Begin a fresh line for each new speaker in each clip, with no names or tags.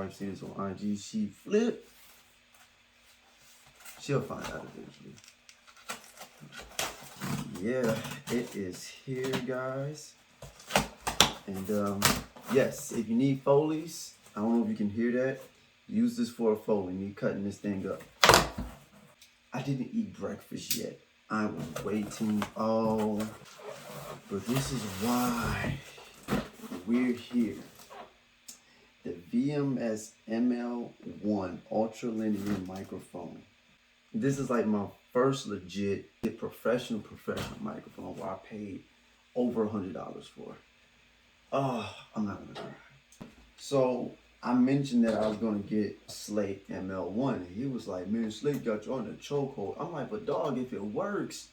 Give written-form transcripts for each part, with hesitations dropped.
have seen this on IG. She flipped. She'll find out eventually. Yeah, it is here, guys. And yes, if you need Foleys, I don't know if you can hear that. Use this for a Foley, me cutting this thing up. I didn't eat breakfast yet. I was waiting. Oh, but this is why we're here. The VMS ML-1 ultra linear microphone. This is like my first legit professional microphone where I paid over $100 for. Oh, I'm not gonna cry. So I mentioned that I was gonna get Slate ML-1, and he was like, "Man, Slate got you on the chokehold." I'm like, "But dog, if it works,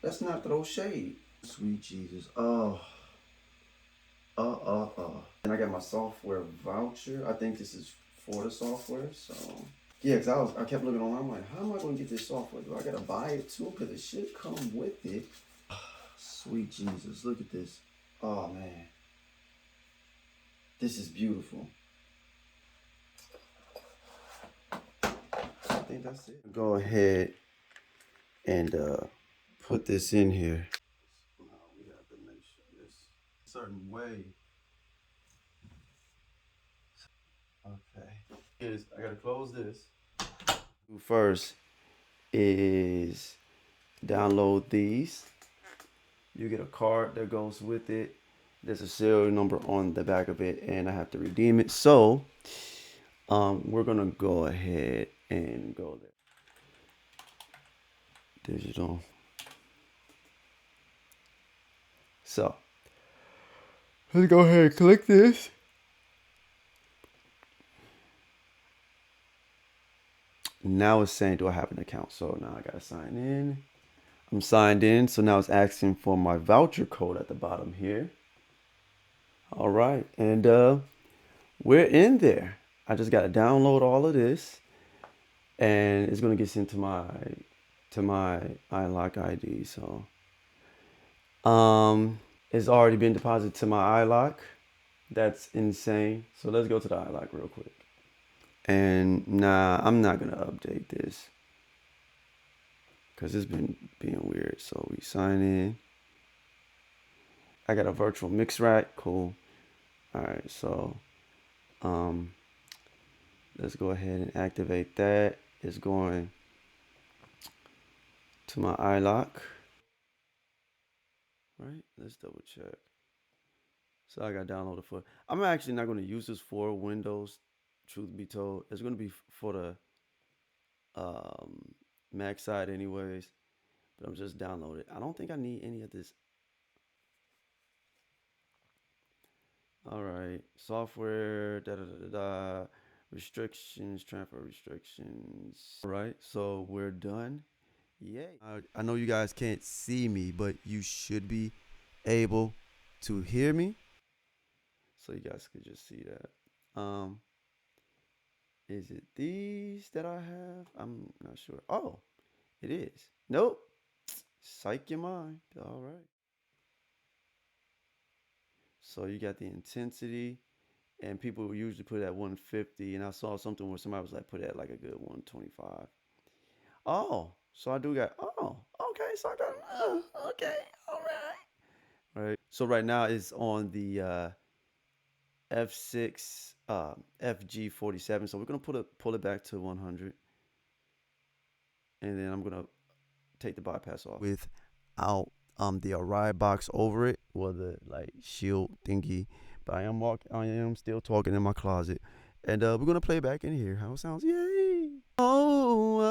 let's not throw shade." Sweet Jesus. And I got my software voucher. I think this is for the software. So yeah, because I kept looking online. I'm like, how am I gonna get this software? Do I gotta buy it too? Because it should come with it. Sweet Jesus, look at this. Oh man. This is beautiful. I think that's it. Go ahead and put this in here. We have to make sure this a certain way. Okay. I gotta close this. First is download these. You get a card that goes with it. There's a serial number on the back of it, and I have to redeem it. So we're gonna go ahead and go there. Digital. So let's go ahead and click this. Now it's saying, do I have an account? So now I gotta sign in. I'm signed in, so now it's asking for my voucher code at the bottom here. All right, and we're in there. I just gotta download all of this, and it's gonna get sent to my iLock ID. So it's already been deposited to my iLock. That's insane. So let's go to the iLock real quick. And nah, I'm not gonna update this because it's been being weird. So we sign in. I got a virtual mix rack. Cool. All right, so let's go ahead and activate that. It's going to my iLock. Right, let's double check. So I got downloaded for. I'm actually not going to use this for Windows. Truth be told, it's going to be for the Mac side anyways. But I'm just downloaded. I don't think I need any of this. All right, software, restrictions, transfer restrictions. All right, so we're done. Yay. I know you guys can't see me, but you should be able to hear me. So you guys could just see that. Is it these that I have? I'm not sure. Oh, it is. Nope. Psych your mind. All right. So you got the intensity, and people usually put it at 150, and I saw something where somebody was like, put it at like a good 125. Oh, so I do got, oh, okay, so I got, okay, all right. All right, so right now it's on the F6, FG47, so we're going to pull it back to 100, and then I'm going to take the bypass off. Without the Arrive box over it, or the like shield thingy, but I am still talking in my closet, and we're going to play back in here how it sounds. Yay! Oh,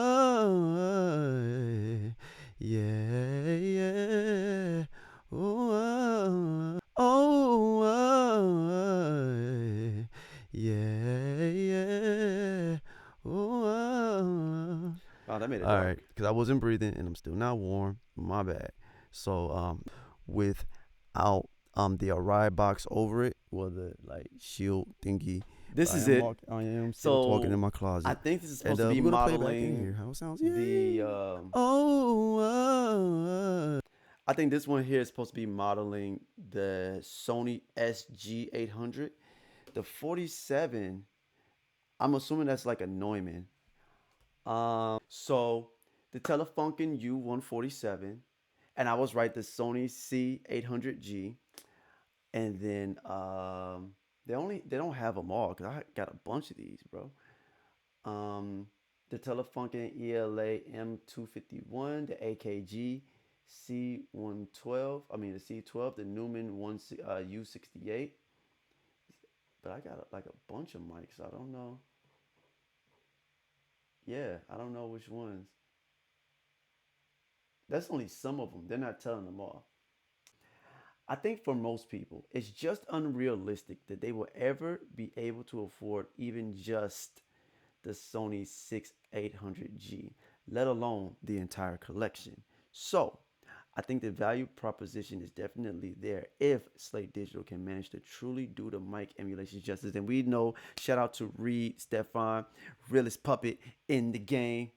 yeah, yeah. Oh, yeah, yeah. Oh, that made it dark. All right, because I wasn't breathing and I'm still not warm. My bad. So without the Arrive box over it, or the like shield thingy. This is it. I am still talking in my closet. I think this is supposed to be modeling here how it sounds. The I think this one here is supposed to be modeling the Sony SG800. The 47 I'm assuming that's like a Neumann. So the Telefunken U147, and I was right, the Sony C800G, and then they don't have them all because I got a bunch of these, bro. Um, the Telefunken ELA M251, the AKG C112, I mean the C12, the Newman U68. But I got like a bunch of mics. I don't know. Yeah, I don't know which ones. That's only some of them. They're not telling them all. I think for most people, it's just unrealistic that they will ever be able to afford even just the Sony 6800G, let alone the entire collection. So, I think the value proposition is definitely there if Slate Digital can manage to truly do the mic emulation justice. And we know, shout out to Reed Stefan, realest puppet in the game.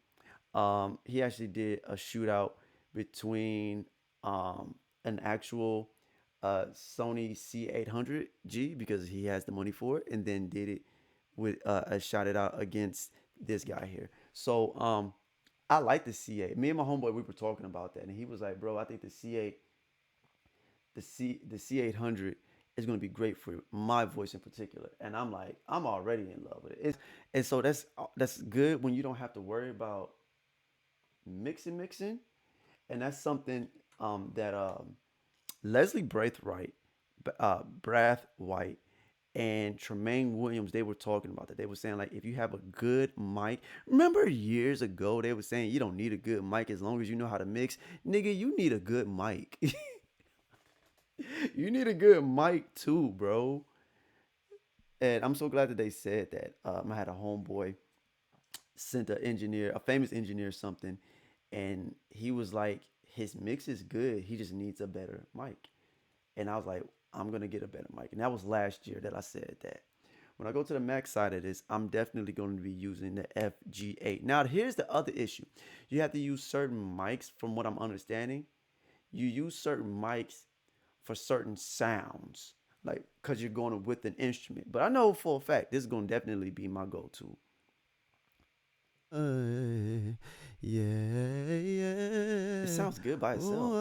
He actually did a shootout between an actual Sony C800G because he has the money for it, and then did it with shot it out against this guy here. So I like the C8. Me and my homeboy we were talking about that, and he was like, "Bro, I think the C8, the C800 is going to be great for my voice in particular." And I'm like, I'm already in love with it. And so that's good when you don't have to worry about mixing, and that's something that Leslie Brathwaite, and Tremaine Williams, they were talking about that. They were saying like if you have a good mic, remember years ago they were saying you don't need a good mic as long as you know how to mix. Nigga, you need a good mic. You need a good mic too, bro. And I'm so glad that they said that. I had a homeboy sent an engineer, a famous engineer, something, and he was like, his mix is good. He just needs a better mic. And I was like, I'm gonna get a better mic. And that was last year that I said that. When I go to the Mac side of this, I'm definitely going to be using the FG8. Now, here's the other issue. You have to use certain mics, from what I'm understanding. You use certain mics for certain sounds, like because you're going with an instrument. But I know for a fact this is going to definitely be my go-to. Yeah, yeah. It sounds good by itself.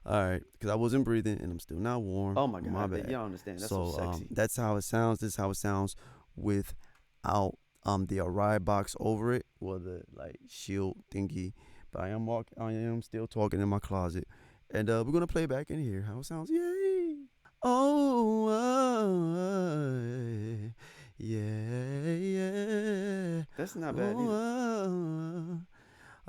All right, because I wasn't breathing and I'm still not warm. Oh my god, my bad. Y'all understand? That's so sexy. That's how it sounds. This is how it sounds without the Arai box over it, or the like shield thingy. But I am still talking in my closet, and we're gonna play back in here how it sounds. Yay! Oh, yeah, yeah. That's not bad either.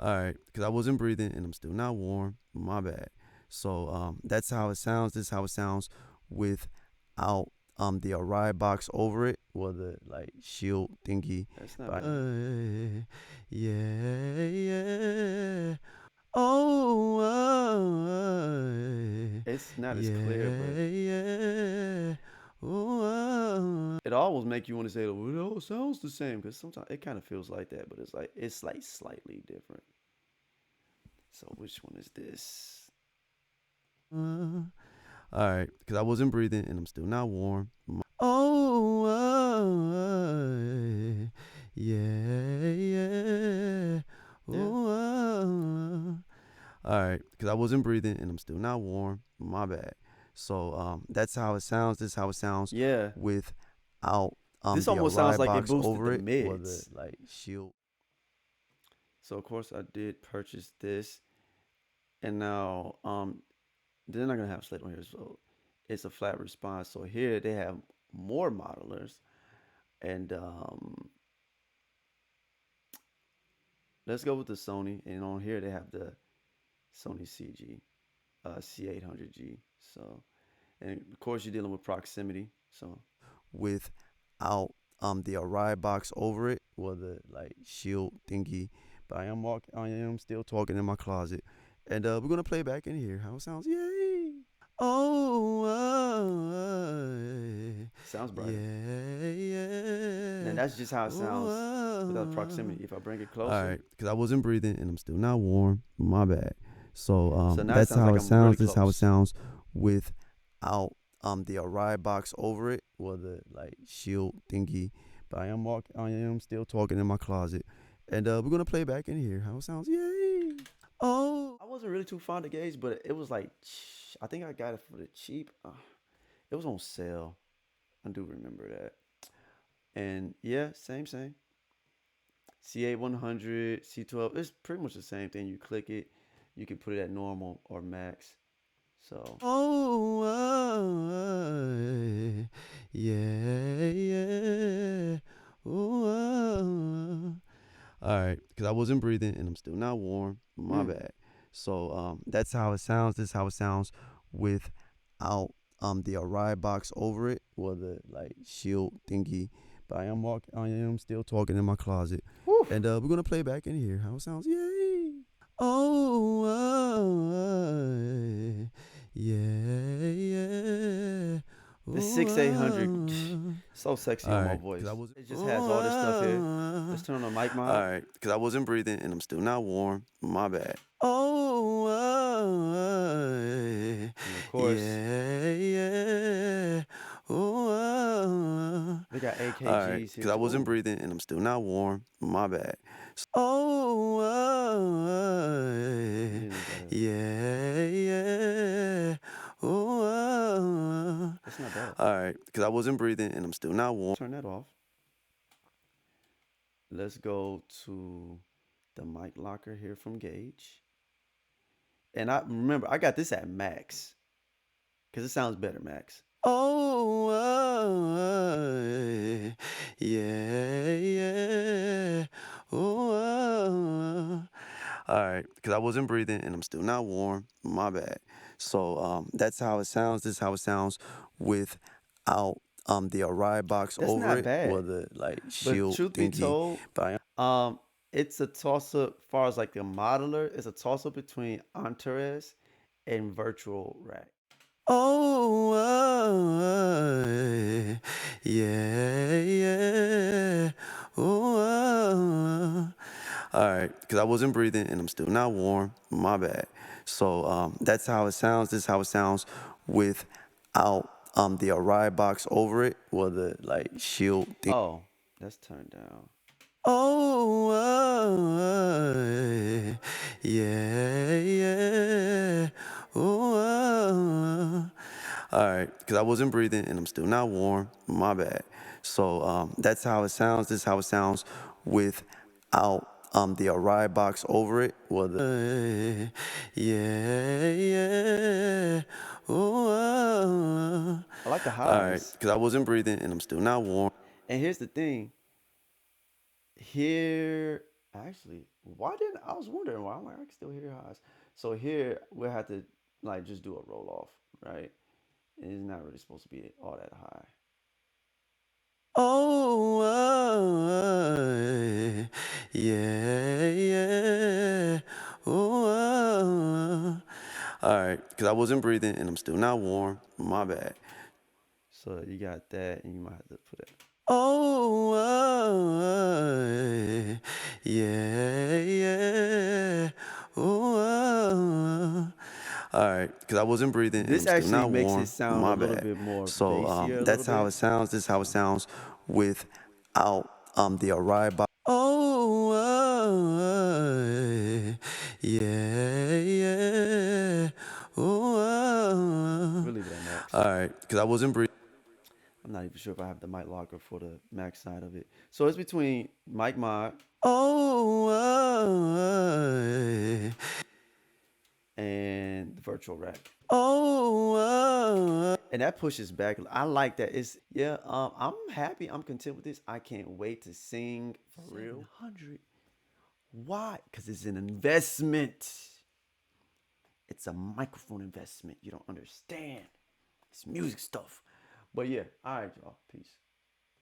All right, because I wasn't breathing and I'm still not warm. My bad. So that's how it sounds. This is how it sounds without the Arai box over it, or the like shield thingy. That's not bad. Yeah, yeah. Oh, it's not as clear, but yeah. It always make you want to say, well, it all sounds the same, because sometimes it kind of feels like that, but it's like slightly different. So which one is this? All right, because I wasn't breathing and I'm still not warm. Oh, yeah, yeah. Oh, all right, because I wasn't breathing and I'm still not warm. My bad. So that's how it sounds. This is how it sounds. Yeah. Without this almost sounds like it boosted over the mids. Or the like shield. So of course I did purchase this, and now they're not gonna have Slate on here, so it's a flat response. So here they have more modelers, and let's go with the Sony. And on here they have the Sony C800G. So, and of course you're dealing with proximity. So without the Arai box over it, or the like shield thingy. But I am still talking in my closet, and we're gonna play back in here how it sounds. Yay! Oh, sounds bright. Yeah, yeah. And that's just how it sounds without proximity. If I bring it closer. All right, because I wasn't breathing and I'm still not warm. My bad. So that's how it sounds. This is how it sounds without the Arai box over it, or the like shield thingy. but I am still talking in my closet. And we're gonna play back in here how it sounds. Yay! Oh, I wasn't really too fond of gauge, but it was like I think I got it for the cheap. It was on sale. I do remember that. And yeah, same. C8 100, C12. It's pretty much the same thing. You click it, you can put it at normal or max. So. Oh, yeah. Oh, all right, because I wasn't breathing and I'm still not warm. My bad. So that's how it sounds. This is how it sounds without the Arai box over it, or the like shield thingy. But I am still talking in my closet. Woo. And we're gonna play back in here how it sounds. Yay! Oh, yeah. The 6800, so sexy on my voice. It just has all this stuff here. Let's turn on the mic mod. All right, because I wasn't breathing and I'm still not warm. My bad. Oh, and of course, yeah. We got AKGs here. Because I wasn't breathing and I'm still not warm. My bad. Oh, yeah. That's not bad. All right, because I wasn't breathing and I'm still not warm. Turn that off. Let's go to the mic locker here from Gauge. And I remember I got this at max because it sounds better max. Oh, yeah. All right, because I wasn't breathing and I'm still not warm. My bad. So that's how it sounds. This is how it sounds without the Arai box that's over not it, bad. Or the like shield. But truth be told, it's a toss up. As far as like the modeler, it's a toss up between Antares and Virtual Rack. Oh, yeah. All right, because I wasn't breathing and I'm still not warm. My bad. So that's how it sounds. This is how it sounds without the Arai box over it, or the like shield thing. Oh, that's turned down. Oh, yeah. All right, because I wasn't breathing and I'm still not warm. My bad. So that's how it sounds. This is how it sounds without the Arai box over it, or the yeah. I like the highs. All right, because I wasn't breathing and I'm still not warm. And here's the thing. Here, actually, I was wondering why I can still hear highs. So here we'll have to like just do a roll off, right? And it's not really supposed to be all that high. Oh, yeah. All right, because I wasn't breathing and I'm still not warm. My bad. So you got that, and you might have to put it. Oh, yeah. All right, because I wasn't breathing. This and I'm actually still not makes warm. It sound a little bit more. So that's how it sounds. This is how it sounds without the Arai box. Oh, yeah. Really that max. All right, because I wasn't breathing. I'm not even sure if I have the mic locker for the max side of it. So it's between mic mod. Oh, and the virtual rack. Oh, and that pushes back. I like that. It's I'm happy. I'm content with this. I can't wait to sing for real. 700. Why? Because it's an investment. It's a microphone investment. You don't understand. It's music stuff. But yeah, all right, y'all. Peace.